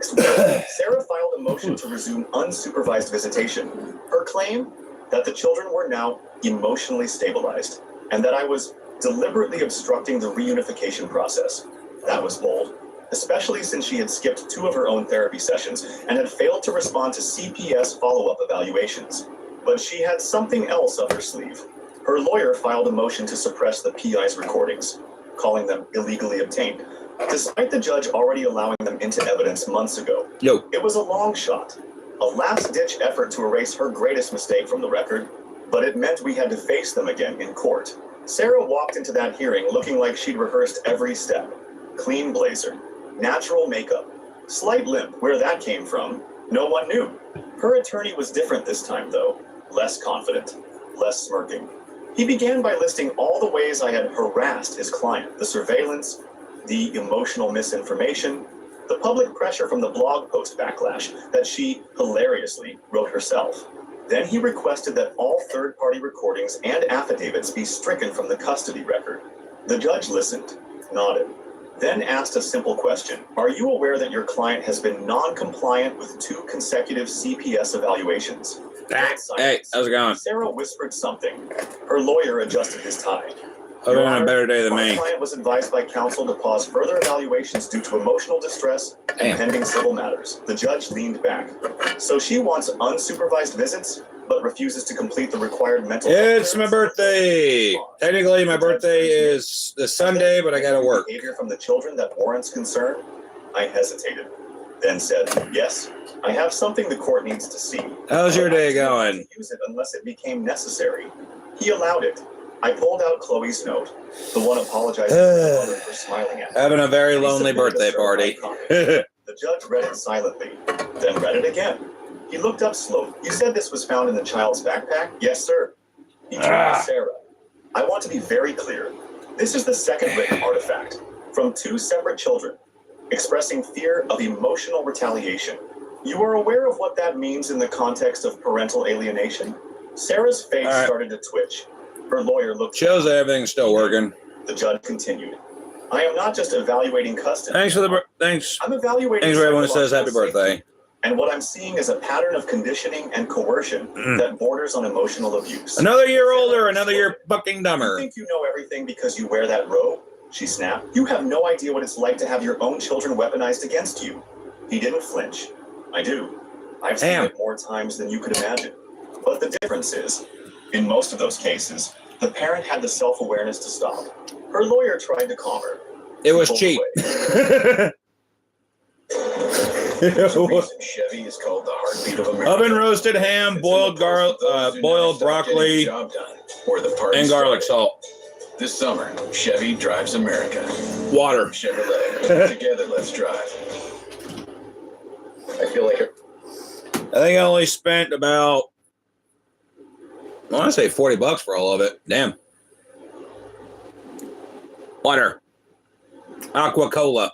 Sarah filed a motion to resume unsupervised visitation. Her claim that the children were now emotionally stabilized and that I was deliberately obstructing the reunification process. That was bold, especially since she had skipped 2 of her own therapy sessions and had failed to respond to CPS follow-up evaluations. But she had something else up her sleeve. Her lawyer filed a motion to suppress the PI's recordings, calling them illegally obtained, despite the judge already allowing them into evidence months ago. It was a long shot, a last-ditch effort to erase her greatest mistake from the record, but it meant we had to face them again in court. Sarah walked into that hearing looking like she'd rehearsed every step. Clean blazer, natural makeup, slight limp. Where that came from, no one knew. Her attorney was different this time, though. Less confident, less smirking. He began by listing all the ways I had harassed his client: the surveillance, the emotional misinformation, the public pressure from the blog post backlash that she hilariously wrote herself. Then he requested that all third-party recordings and affidavits be stricken from the custody record. The judge listened, nodded, then asked a simple question. Are you aware that your client has been non-compliant with 2 consecutive CPS evaluations? Hey, how's it going? Sarah whispered something. Her lawyer adjusted his tie. Hope you're on a better day than me. My client was advised by counsel to pause further evaluations due to emotional distress and pending civil matters. The judge leaned back. So she wants unsupervised visits, but refuses to complete the required mental health. It's my birthday. Technically, my birthday is this Sunday, but I gotta work. Behavior from the children that warrants concern? I hesitated, then said, yes, I have something the court needs to see. How's your day going? Use it unless it became necessary. He allowed it. I pulled out Chloe's note, the one apologizing to her mother for smiling at her. Having a very lonely birthday party. The judge read it silently, then read it again. He looked up slowly. You said this was found in the child's backpack? Yes, sir. He turned to Sarah. I want to be very clear. This is the second written artifact from 2 separate children, expressing fear of emotional retaliation. You are aware of what that means in the context of parental alienation? Sarah's face started to twitch. Her lawyer looked. Shows that everything's still working. The judge continued. I am not just evaluating custody. Thanks for the thanks. I'm evaluating. Thanks for everyone who says happy birthday. And what I'm seeing is a pattern of conditioning and coercion that borders on emotional abuse. Another year older, another year fucking dumber. You think you know everything because you wear that robe? She snapped. You have no idea what it's like to have your own children weaponized against you. He didn't flinch. I do. I've seen it more times than you could imagine. But the difference is, in most of those cases, the parent had the self-awareness to stop. Her lawyer tried to calm her. It was cheap. Chevy is called the heartbeat of America. Oven roasted ham, boiled broccoli, and garlic salt. This summer, Chevy drives America. Water. Chevrolet. Together, let's drive. I feel like I think I only spent about, I want to say $40 for all of it. Damn. Water. Aqua Cola.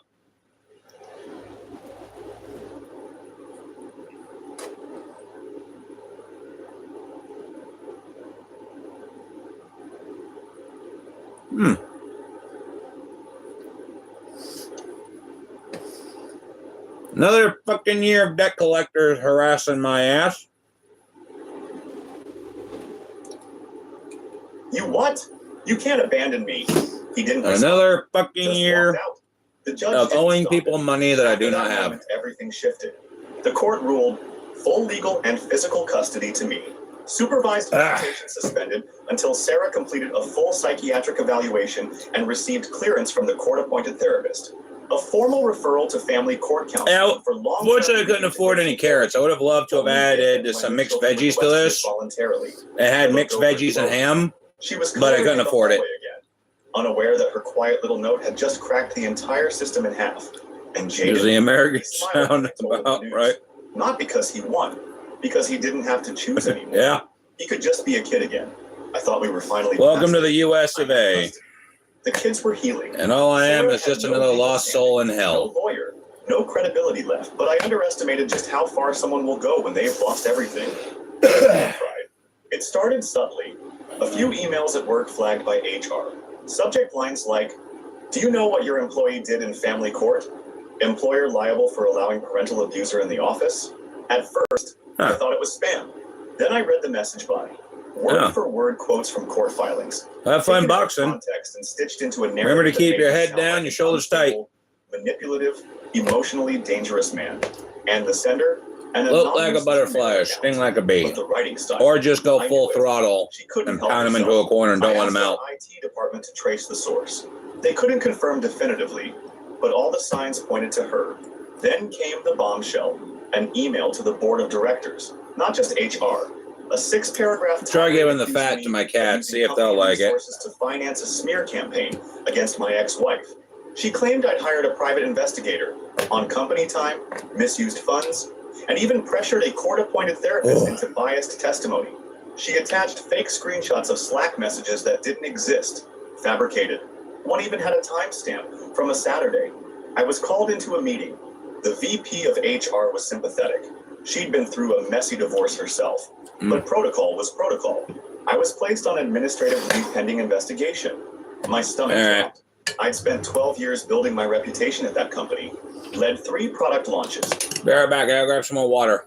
Another fucking year of debt collectors harassing my ass. You what? You can't abandon me. He didn't. Another fucking year the judge of owing people money that I do not have. Everything shifted. The court ruled full legal and physical custody to me. Supervised visitation suspended until Sarah completed a full psychiatric evaluation and received clearance from the court-appointed therapist. A formal referral to family court counseling for long. Fortunately, I couldn't afford any carrots. I would have loved to have added some mixed veggies to this. It had mixed veggies and ham, but I couldn't afford it. Unaware that her quiet little note had just cracked the entire system in half. And There's the American sound about, right? Not because he won, because he didn't have to choose anymore. Yeah. He could just be a kid again. I thought we were finally. Welcome to the U.S. of A. The kids were healing. And all I am is just another lost soul in hell. No lawyer, no credibility left, but I underestimated just how far someone will go when they've lost everything. It started subtly. A few emails at work flagged by HR. Subject lines like, do you know what your employee did in family court? Employer liable for allowing parental abuser in the office? At first, I thought it was spam. Then I read the message body. Word for word quotes from court filings. Have fun boxing. Context and stitched into a narrative. Remember to keep your head down, your shoulders tight. Manipulative, emotionally dangerous man. And the sender? Look like a butterfly, sting like a bee. The writing style, or just go full throttle and pound him into a corner and don't let him out. I asked the IT department to trace the source. They couldn't confirm definitively, but all the signs pointed to her. Then came the bombshell, an email to the board of directors, not just HR. A 6-paragraph. Try giving the fat to my cat, see if they'll like it. To finance a smear campaign against my ex-wife. She claimed I'd hired a private investigator on company time, misused funds, and even pressured a court-appointed therapist into biased testimony. She attached fake screenshots of Slack messages that didn't exist, fabricated. One even had a timestamp from a Saturday. I was called into a meeting. The VP of HR was sympathetic. She'd been through a messy divorce herself. But protocol was protocol. I was placed on administrative leave pending investigation. My stomach dropped. I'd spent 12 years building my reputation at that company. Led 3 product launches. Be right back. I'll grab some more water.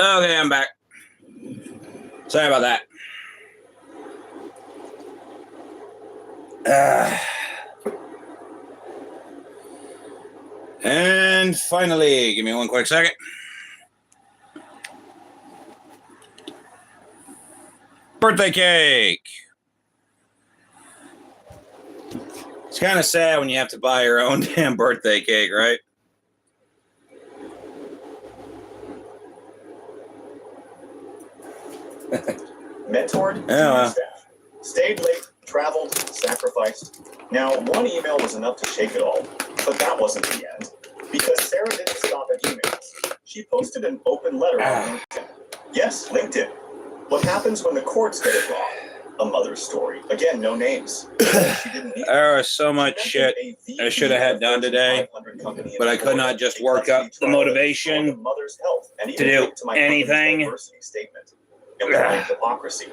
Okay, I'm back. Sorry about that. And finally, give me one quick second. Birthday cake. It's kind of sad when you have to buy your own damn birthday cake, right? Mentored, staff. Stayed late, traveled, sacrificed. Now, one email was enough to shake it all, but that wasn't the end. Because Sarah didn't stop at emails. She posted an open letter on LinkedIn. Yes, LinkedIn. What happens when the courts get it wrong? A mother's story. Again, no names. She didn't need there was so much shit I should have had done today, but I could not just work up the motivation to do anything. Hypocrisy.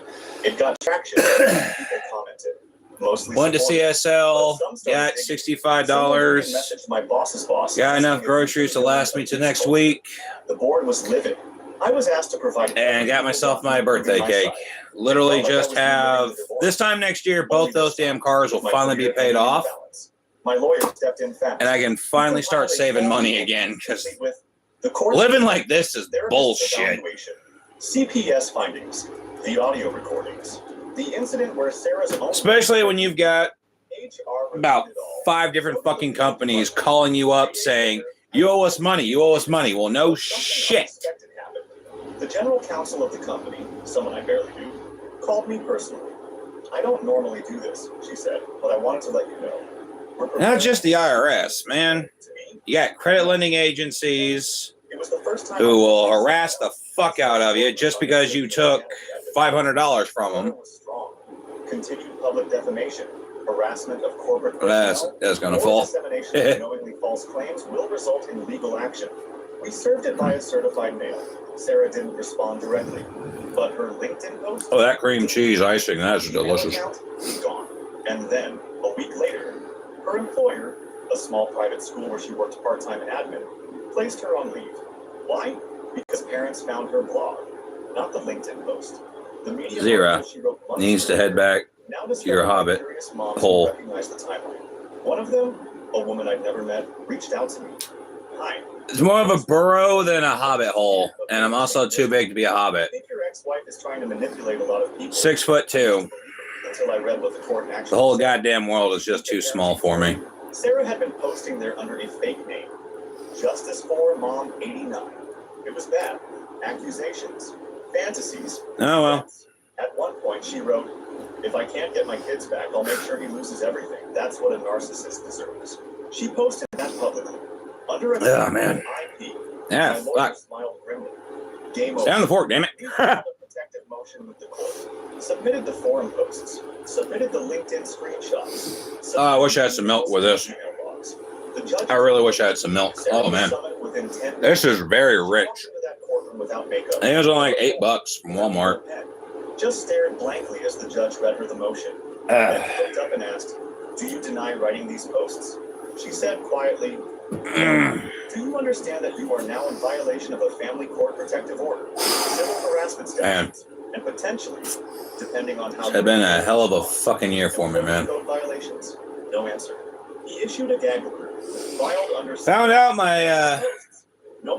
It got traction. People commented. Mostly went to CSL, got $65. My boss's boss. Got enough groceries to last me to next week. The board was livid. I was asked to provide and got myself my birthday cake. Literally just have this time next year, both those damn cars will finally be paid off. My lawyer stepped in fast. And I can finally start saving money again because living like this is bullshit. CPS findings, the audio recordings, the incident where Sarah's own especially when you've got about 5 different fucking companies calling you up saying, you owe us money, you owe us money. Well, no shit. The general counsel of the company, someone I barely knew, called me personally. I don't normally do this, she said, but I wanted to let you know. Not just the IRS, man. You got credit lending agencies who will harass the fuck out of you just because you took $500 from them. Continued public defamation, harassment of corporate That's going to fall. Dissemination of knowingly false claims will result in legal action. We served it via certified mail. Sarah didn't respond directly, but her LinkedIn post... Oh, that cream cheese icing, that's delicious. Gone. And then, a week later, her employer, a small private school where she worked part-time in admin, placed her on leave. Why? Because parents found her blog, not the LinkedIn post. The media Zira needs to head back to your Hobbit hole. One of them, a woman I'd never met, reached out to me. Hi. It's more of a burrow than a hobbit hole, and I'm also too big to be a hobbit. I think your ex-wife is trying to manipulate a lot of people. 6'2". Until I read what the court actually The whole said. goddamn world is just too small for me. Sarah had been posting there under a fake name. Justice for Mom 89. It was bad. Accusations. Fantasies. Oh, well. At one point, she wrote, "If I can't get my kids back, I'll make sure he loses everything. That's what a narcissist deserves." She posted that publicly. Under a man. IP. Yeah, My lawyer fuck. smiled grimly. Game Stay on the fork, damn it. The protective motion with the court. Submitted the forum posts. Submitted the LinkedIn screenshots. Oh, I wish I had some milk with this. The judge I really wish I had some milk. Oh, man. This is very rich. I think it was only like $8 from Walmart. Just stared blankly as the judge read her the motion. Then looked up and asked, "Do you deny writing these posts?" She said quietly, "Do you understand that you are now in violation of a family court protective order, civil harassment statutes, and potentially, depending on how..." It's been a hell of a fucking year for me, man. Violations? No answer. He issued a gag order, filed under... Found out my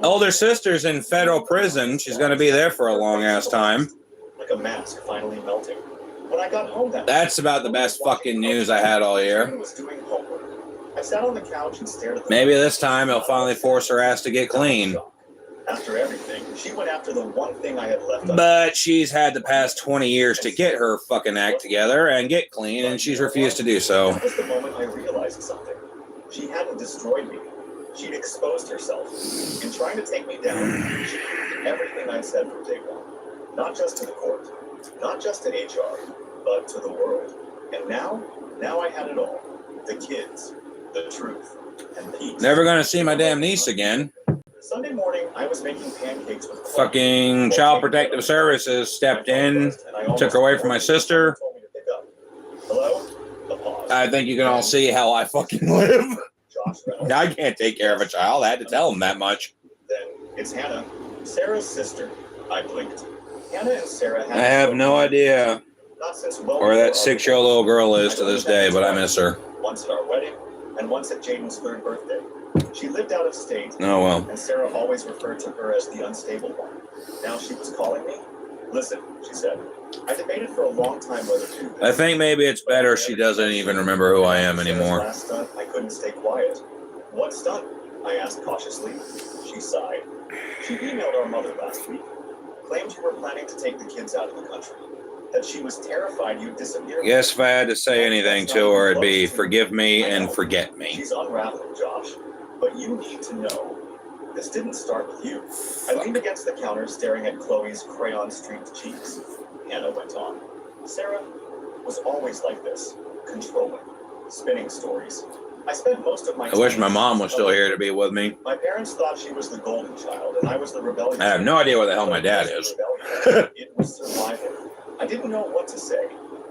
older sister's in federal prison. She's going to be there for a long-ass time. Like a mask finally melting. When I got home That's about the best fucking news I had all year. I sat on the couch and stared at the... Maybe this time he'll finally force her ass to get clean. After everything, she went after the one thing I had left. But she's had the past 20 years to get her fucking act together and get clean, and she's refused to do so. That was the moment I realized something. She hadn't destroyed me. She'd exposed herself. In trying to take me down, she proved everything I said from day one. Not just to the court, not just to HR, but to the world. And now I had it all. The kids, the truth, and peace. Never gonna see my damn niece again. Sunday morning, I was making pancakes with Fucking Child Protective Services stepped in, took her away from my sister. Hello? A pause. I think you can all see how I fucking live. I can't take care of a child. I had to tell him that much. Then it's Hannah, Sarah's sister. I blinked. Hannah and Sarah had... I have no idea Not since well where that before 6-year-old little girl is to this day, but I miss her. Once at our wedding, and once at Jaden's 3rd birthday. She lived out of state, Oh, well. and Sarah always referred to her as the unstable one. Now she was calling me. "Listen," she said. "I debated for a long time whether to do this." I think maybe it's better she doesn't even remember who I am Sarah's anymore. last stunt, I couldn't stay quiet. "What stunt?" I asked cautiously. She sighed. "She emailed our mother last week. Claimed you were planning to take the kids out of the country. That she was terrified you'd disappear." Guess if I had to say anything to her, it'd be forgive me and forget me. She's unraveling, Josh. But you need to know, this didn't start with you. I leaned against the counter, staring at Chloe's crayon-streaked cheeks. Hannah went on. Sarah was always like this, controlling, spinning stories. I spent most of my... I wish my mom was still here to be with me. My parents thought she was the golden child, and I was the rebellious... I have no idea where the hell my dad is. It was survival. I didn't know what to say.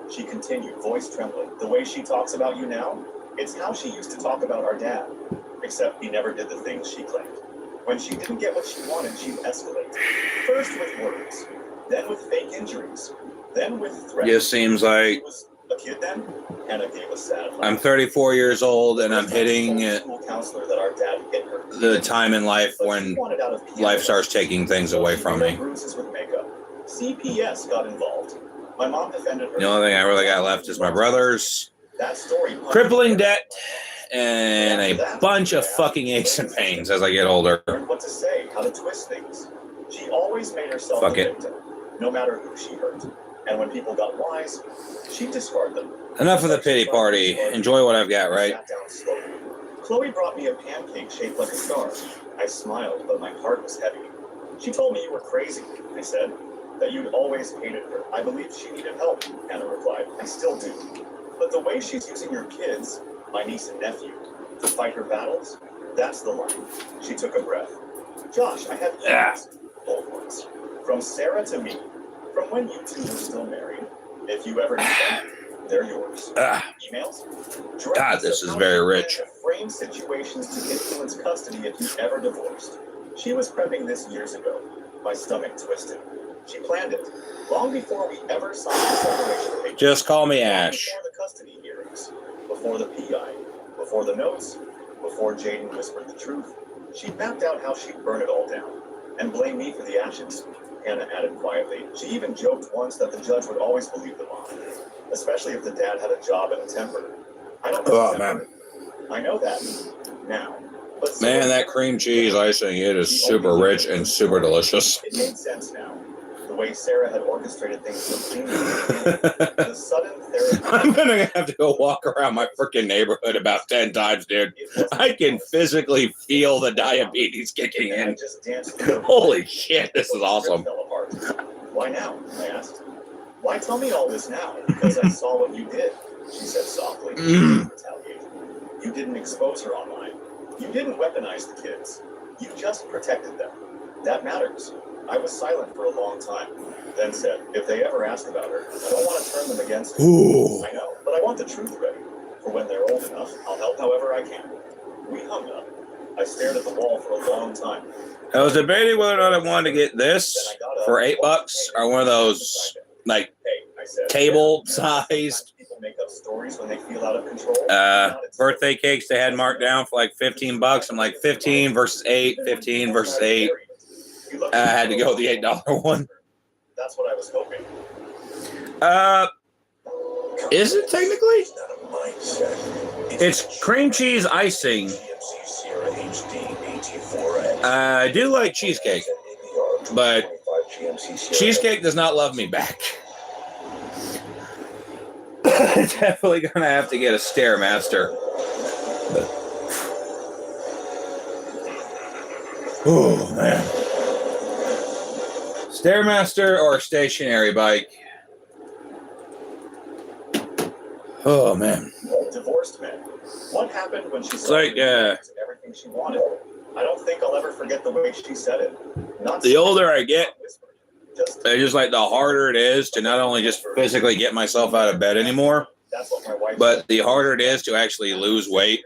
She continued, voice trembling. The way she talks about you now, it's how she used to talk about our dad. Except he never did the things she claimed. When she didn't get what she wanted, she'd escalate. First with words, then with fake injuries, then with threats. Just seems like She was a kid then? Hannah gave a sad laugh. I'm 34 years old and I'm hitting School counselor that our dad hit her. the time in life when life starts taking things away from me. Bruises with makeup. CPS got involved. My mom defended her. The only thing I really got left is my brothers That story. Crippling debt and a bunch of fucking aches and pains as I get older. Learned what to say, how to twist things. She always made herself a victim, no matter who she hurt. And when people got wise, she'd discard them. Enough of the pity party. Enjoy what I've got, right? Sat down slowly. Chloe brought me a pancake shaped like a star. I smiled, but my heart was heavy. She told me you were crazy, I said, that you'd always hated her. I believed she needed help, Anna replied. I still do. But the way she's using your kids, my niece and nephew, to fight her battles, that's the line. She took a breath. Josh, I have emails, old ones, from Sarah to me, from when you two were still married. If you ever need them, they're yours. Emails? God, this is very rich. Frame situations to influence custody if you ever divorced. She was prepping this years ago. My stomach twisted. She planned it long before we ever signed the separation papers. Just call me Ash. Before the custody hearings, before the PI, before the notes, before Jaden whispered the truth. She mapped out how she'd burn it all down and blame me for the ashes. Hannah added quietly. She even joked once that the judge would always believe the mom, especially if the dad had a job and a temper. I don't know. Oh, man. I know that now. But Man, that cream cheese icing, it is super rich and super delicious. It made sense now. The way Sarah had orchestrated things so cleanly. The sudden therapy. I'm gonna have to go walk around my freaking neighborhood about 10 times, dude. I can physically feel the diabetes kicking in. Holy shit, this is awesome. Why now? I asked. Why tell me all this now? Because I saw what you did, she said softly. You didn't expose her online. You didn't weaponize the kids. You just protected them. That matters. I was silent for a long time, then said, if they ever ask about her, I don't want to turn them against her. I know, but I want the truth ready. For when they're old enough, I'll help however I can. We hung up. I stared at the wall for a long time. I was debating whether or not I wanted to get this for $8 or one of those, like, table-sized birthday cakes they had marked down for like $15. I'm like, 15 versus 8, 15 versus 8. I had to go with the $8 one. That's what I was hoping. Is it technically? It's cream cheese icing. I do like cheesecake, but cheesecake does not love me back. Definitely gonna have to get a Stairmaster. Oh man. Stairmaster or stationary bike? Oh man. Divorced men. What happened when she said everything she wanted? I don't think I'll ever forget the way she said it. Not the older I get, I just like the harder it is to not only just physically get myself out of bed anymore, but the harder it is to actually lose weight.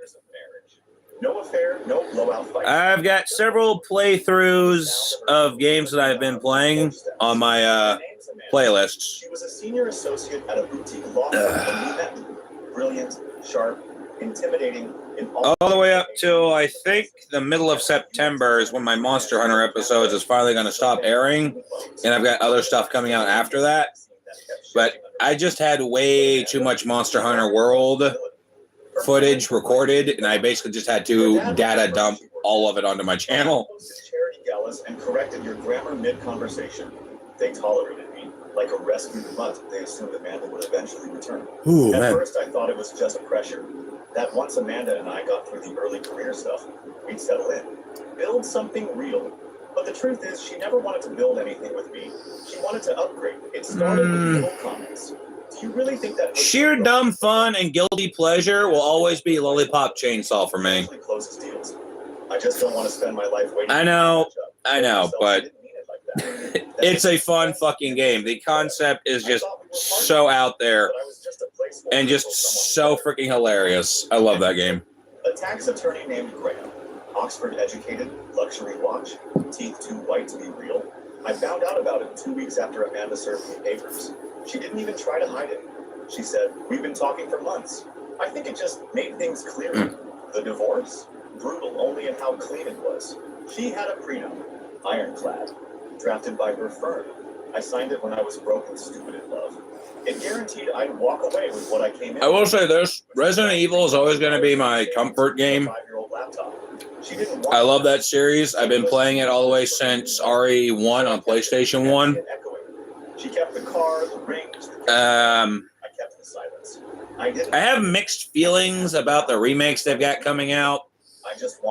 No affair, no blowout fight. I've got several playthroughs of games that I've been playing on my playlists. She was a senior associate at a boutique law firm when we met. Brilliant, sharp, intimidating. All the way up till I think the middle of September is when my Monster Hunter episodes is finally going to stop airing, and I've got other stuff coming out after that. But I just had way too much Monster Hunter World footage recorded, and I basically just had to data dump all of it onto my channel. Charity galas and corrected your grammar mid-conversation. They tolerated me. Like a rescued mutt, they assumed Amanda would eventually return. At first, I thought it was just pressure. That once Amanda and I got through the early career stuff, we'd settle in. Build something real. But the truth is, she never wanted to build anything with me. She wanted to upgrade. It started with little comments. Do you really think that sheer dumb fun and guilty pleasure will always be Lollipop Chainsaw for me? Closes deals. I just don't want to spend my life waiting. I know, but it's a fun fucking game. The concept is just so out there and just so freaking hilarious. I love that game. A tax attorney named Graham, Oxford educated, luxury watch, teeth too white to be real. I found out about it 2 weeks after Amanda served me papers. She didn't even try to hide it. She said, we've been talking for months. I think it just made things clearer. The divorce? Brutal only in how clean it was. She had a prenup, ironclad, drafted by her firm. I signed it when I was broke and stupid in love. It guaranteed I'd walk away with what I came in. I will say this: Resident Evil is always going to be my comfort game. I love that series. I've been playing it all the way since RE1 on PlayStation 1. She kept the car, the rings, I kept the silence. I have mixed feelings about the remakes they've got coming out.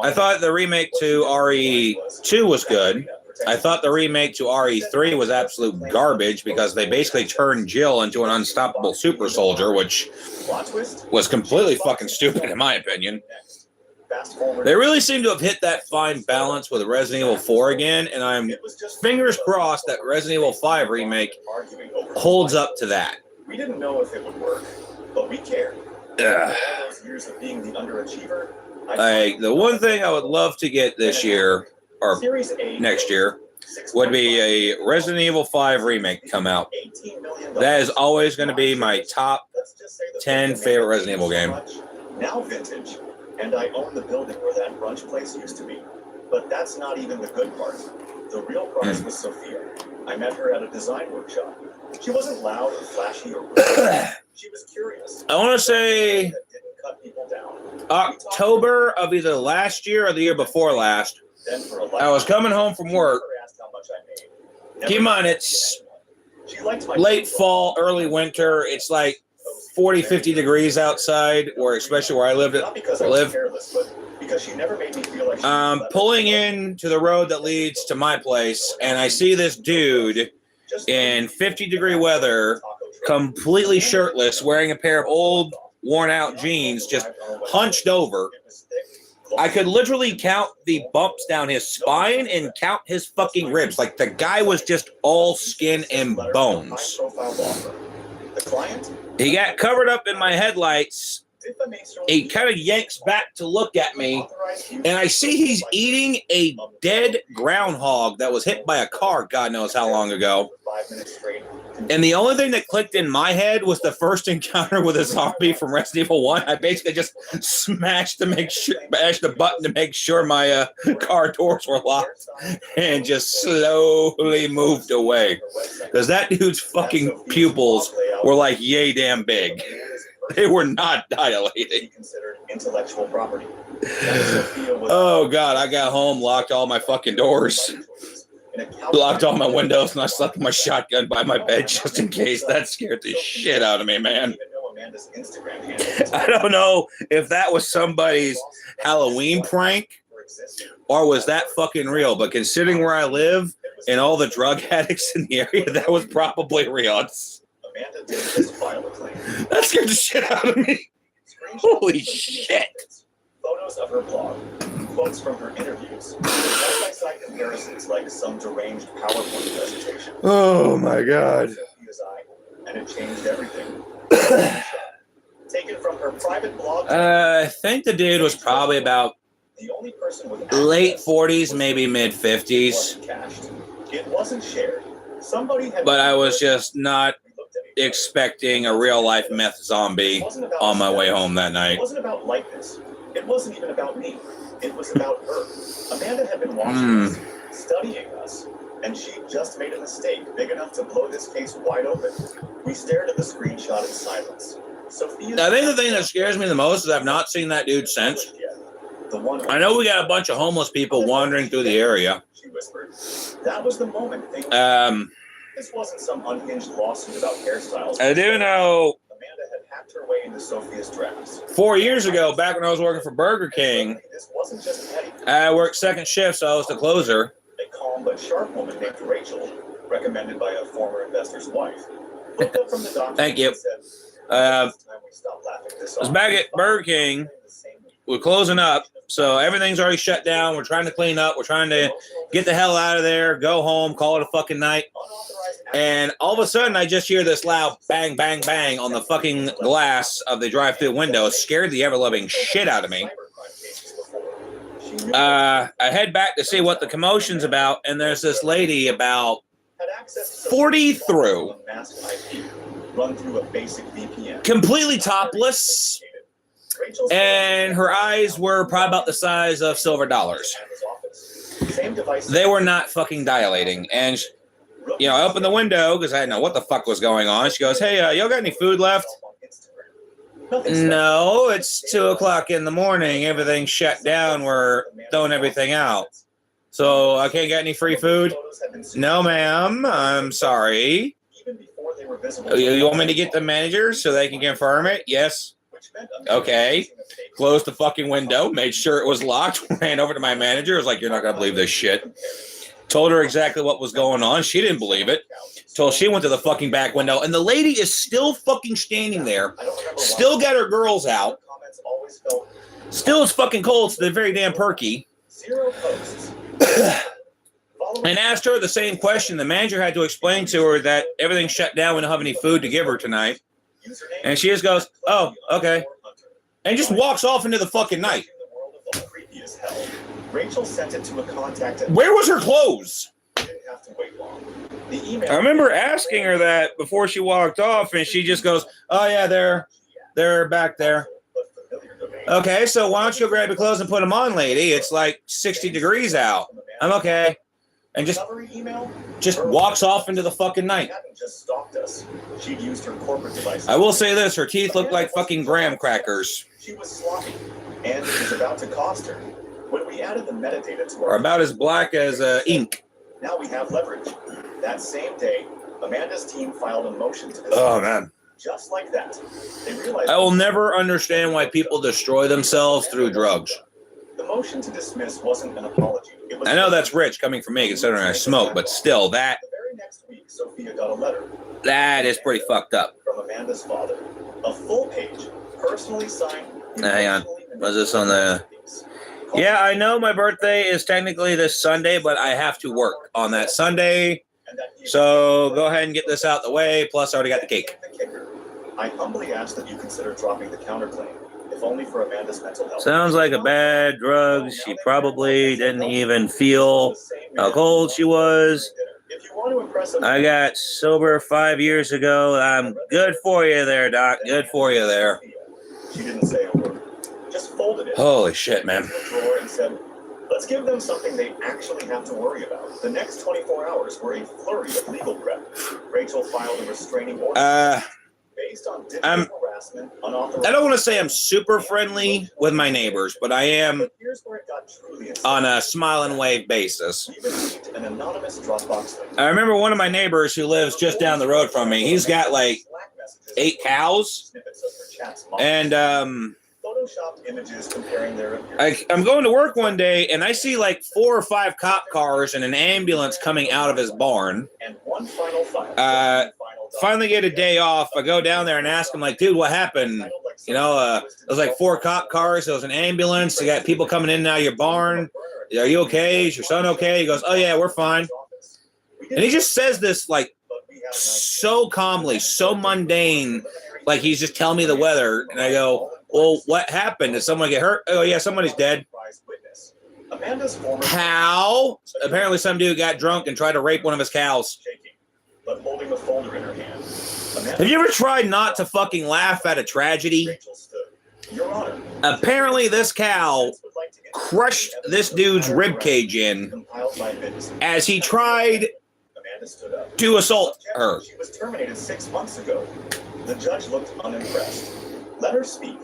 I thought the remake to RE2 was good. I thought the remake to RE3 was absolute garbage because they basically turned Jill into an unstoppable super soldier, which was completely fucking stupid in my opinion. They really seem to have hit that fine balance with Resident Evil 4 again, and I'm fingers crossed that Resident Evil 5 remake holds up to that. We didn't know if it would work, but we cared. All those years of being the underachiever. Like, the one thing I would love to get this year, or next year, would be a Resident Evil 5 remake come out. That is always going to be my top 10 favorite Resident Evil game. Now vintage, and I own the building where that brunch place used to be. But that's not even the good part. The real prize was Sophia. I met her at a design workshop. She wasn't loud or flashy or rude. She was curious. I want to say Didn't cut people down. October of either last year or the year before last. I was coming home from work. Keep in mind, it's late fall, early winter. It's like 40, 50 degrees outside, or especially where I live. Pulling into the road that leads to my place, and I see this dude in 50-degree weather, completely shirtless, wearing a pair of old, worn-out jeans, just hunched over. I could literally count the bumps down his spine and count his fucking ribs. Like, the guy was just all skin and bones. He got covered up in my headlights. He kind of yanks back to look at me, and I see he's eating a dead groundhog that was hit by a car God knows how long ago. And the only thing that clicked in my head was the first encounter with a zombie from Resident Evil 1. I basically just smashed the button to make sure my car doors were locked and just slowly moved away. Because that dude's fucking pupils were like yay damn big. They were not dilating. Intellectual property. Oh, God, I got home, locked all my fucking doors. Locked all my windows, and I slept with my shotgun by my bed just in case. That scared the shit out of me, man. I don't know if that was somebody's Halloween prank or was that fucking real, but considering where I live and all the drug addicts in the area, that was probably real. That scared the shit out of me. Holy shit. Photos of her blog, quotes from her interviews, side-by-side comparisons like some deranged PowerPoint presentation. Oh my God. And it changed everything. Taken from her private blog. I think the dude was probably about the only person with late 40s, maybe mid 50s. It wasn't shared. Somebody had, but I was just not expecting a real life meth zombie on my way home that night. It wasn't about likeness. It wasn't even about me. It was about her. Amanda had been watching us, studying us, and she just made a mistake big enough to blow this case wide open. We stared at the screenshot in silence. I think the thing that scares me the most is I've not seen that dude since. I know we got a bunch of homeless people wandering through the area. She whispered. That was the moment. This wasn't some unhinged lawsuit about hairstyles. I do know. Amanda had hacked her way into Sophia's drafts. 4 years ago, back when I was working for Burger King, this wasn't just petty. I worked second shift, so I was the closer. A calm but sharp woman named Rachel, recommended by a former investor's wife, looked up from the document. Thank you. I was back at Burger King. We're closing up, so everything's already shut down. We're trying to clean up. We're trying to get the hell out of there, go home, call it a fucking night. And all of a sudden, I just hear this loud bang, bang, bang on the fucking glass of the drive-through window. It scared the ever-loving shit out of me. I head back to see what the commotion's about, and there's this lady about 40 through, completely topless, and her eyes were probably about the size of silver dollars. They were not fucking dilating, and I opened the window because I didn't know what the fuck was going on. She goes, "Hey, y'all got any food left?" No, it's 2:00 in the morning. Everything's shut down. We're throwing everything out. So I can't get any free food? No, ma'am. I'm sorry. You want me to get the manager so they can confirm it? Yes. Okay. Closed the fucking window. Made sure it was locked. Ran over to my manager. Was like, "You're not going to believe this shit." Told her exactly what was going on. She didn't believe it. Till she went to the fucking back window. And the lady is still fucking standing there. Still got her girls out. Still it's fucking cold, so they're very damn perky. And asked her the same question. The manager had to explain to her that everything's shut down. We don't have any food to give her tonight. And she just goes, "Oh, okay." And just walks off into the fucking night. Rachel sent it to a contact. Where was her clothes? Didn't have to wait long. The email I remember asking her that before she walked off, and she just goes, "Oh yeah, they're back there." Okay, so why don't you grab your clothes and put them on, lady? It's like 60 degrees out. I'm okay. And just walks off into the fucking night. Just stalked us. She'd used her corporate device. I will say this, her teeth look like fucking graham crackers. She was sloppy, and it was about to cost her. When we added the metadata to Or about as black as ink. Now we have leverage. That same day, Amanda's team filed a motion to dismiss. Oh, man. Just like that. They realized I will never understand why people destroy themselves through drugs. the motion to dismiss wasn't an apology. It was I know that's rich coming from me, considering I smoke, but still, the very next week, Sophia got a letter that is pretty fucked up. from Amanda's father. A full page, personally signed. Hang on. Was this on the... Yeah, I know my birthday is technically this Sunday, but I have to work on that Sunday. So go ahead and get this out the way. Plus, I already got the cake. I humbly ask that you consider dropping the counterclaim, if only for Amanda's mental health. Sounds like a bad drug. She probably didn't even feel how cold she was. If you want to impress I got sober 5 years ago. I'm good for you there, Doc. Good for you there. She didn't say a word. Just folded it. Holy shit, man. into a drawer and said, let's give them something they actually have to worry about. The next 24 hours were a flurry of legal prep. Rachel filed a restraining order based on digital harassment, unauthorized. I don't want to say I'm super friendly with my neighbors, but I am Here's where it got truly on a smile and wave basis. We received an anonymous Dropbox link. I remember one of my neighbors who lives just down the road from me. He's got like Slack messages, 8 cows, snippets of her chats, and Photoshopped images comparing their appearance. I'm going to work one day, and I see like 4 or 5 cop cars and an ambulance coming out of his barn. And one final file. Finally get a day off. I go down there and ask him, like, "Dude, what happened?" You know, there was like 4 cop cars. There was an ambulance. You got people coming in and out of your barn. Are you okay? Is your son okay? He goes, "Oh, yeah, we're fine." And he just says this, like, so calmly, so mundane, like he's just telling me the weather. And I go, "Well, what happened? Did someone get hurt?" "Oh, yeah, somebody's dead." How? Apparently some dude got drunk and tried to rape one of his cows. But holding a folder in her hand. Have you ever tried not to fucking laugh at a tragedy? Your Honor, Apparently this cow crushed this dude's rib cage in compiled by witness. as he tried Amanda stood up. to assault her. She was terminated 6 months ago. The judge looked unimpressed. Let her speak.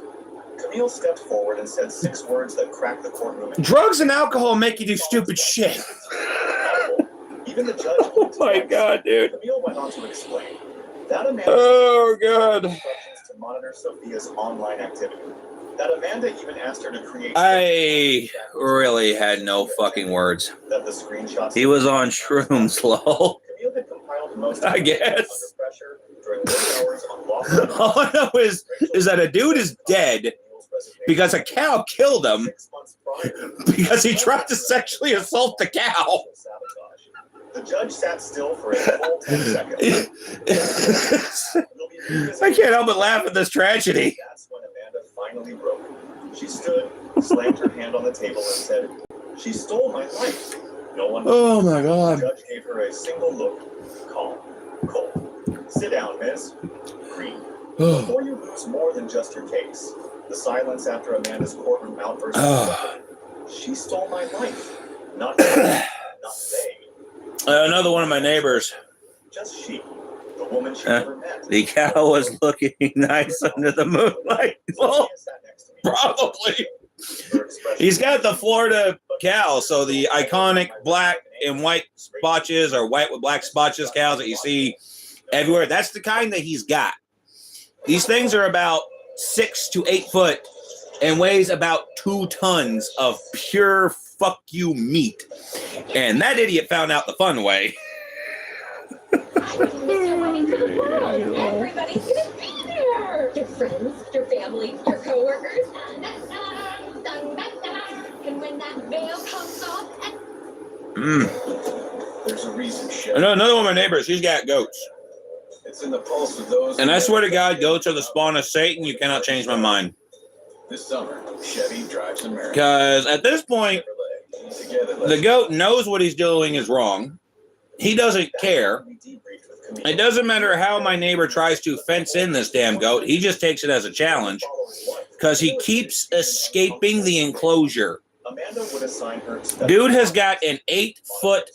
Camille stepped forward and said 6 words that cracked the courtroom. Drugs and alcohol make you do stupid shit. Even the judge. Oh my God, dude. Camille went on to explain that Amanda Oh God. instructions to monitor Sophia's online activity. That Amanda even asked her to create. I really had no fucking words. That the screenshots. He was on shrooms, lol. Camille had compiled most. I guess. Under pressure during work hours on lawful. All I know is that a dude is dead because a cow killed him 6 months prior. because he tried to sexually assault the cow. The judge sat still for a full 10 seconds. I can't help but laugh at this tragedy. That's when Amanda finally broke. She stood, slammed her hand on the table, and said, "She stole my life." No one. Oh my God. The judge gave her a single look. Calm, cold. Sit down, miss. Green. Before you lose more than just your case. The silence after Amanda's courtroom outburst. She stole my life. Not they. Not they. Another one of my neighbors just she, the woman she never met. The cow was looking nice under the moonlight. Well, probably. He's got the Florida cow, so the iconic black and white spotches or white with black spotches cows that you see everywhere. That's the kind that he's got. These things are about 6 to 8 foot and weighs about 2 tons of pure fuck you meat. And that idiot found out the fun way. Everybody's gonna be there. Your friends, your family, your coworkers. And when that veil comes off, There's a reason, I Chevy. know another one of my neighbors, he's got goats. It's in the pulse of those. And I swear to God, goats are the spawn of Satan. You cannot change my mind. This summer, Chevy drives America. Because at this point, Together, the goat knows what he's doing is wrong. He doesn't care. It doesn't matter how my neighbor tries to fence in this damn goat. He just takes it as a challenge because he keeps escaping the enclosure. Dude has got an 8-foot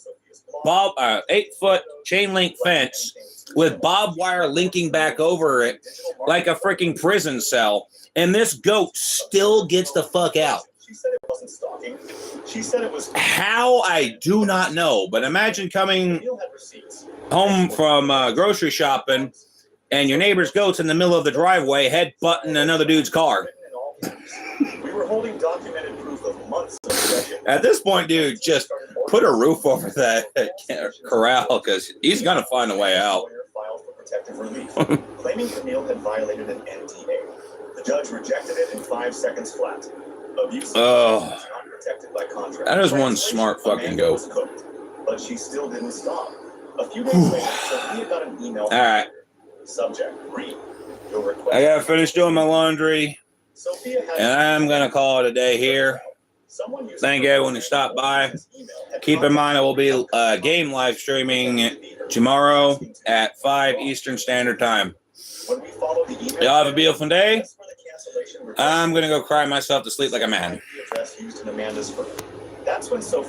8-foot chain link fence with barbed wire linking back over it like a freaking prison cell. And this goat still gets the fuck out. She said it wasn't stalking. She said it was. How, I do not know. But imagine coming home from grocery shopping and your neighbor's goat's in the middle of the driveway head-butting another dude's car. We were holding documented proof of months of possession. At this point, dude, just put a roof over that corral because he's going to find a way out. Filed for protective relief, claiming Camille had violated an NDA. The judge rejected it in 5 seconds flat. Abuse Oh. is not protected by contract. That is one smart fucking Amanda goat. was cooked, but she still didn't stop. A few days later, Sophia got an email. All right. Subject: read. Your request. I got to finish doing my laundry, Sophia had and I'm going to call it a day here. Someone used Thank everyone who stopped by. Keep in mind, I will be game live streaming tomorrow at 5 Eastern Standard Time. When we follow the email, Y'all have a beautiful day. for the cancellation request, I'm going to go cry myself to sleep like a man. the address used in Amanda's phone. That's when Sophia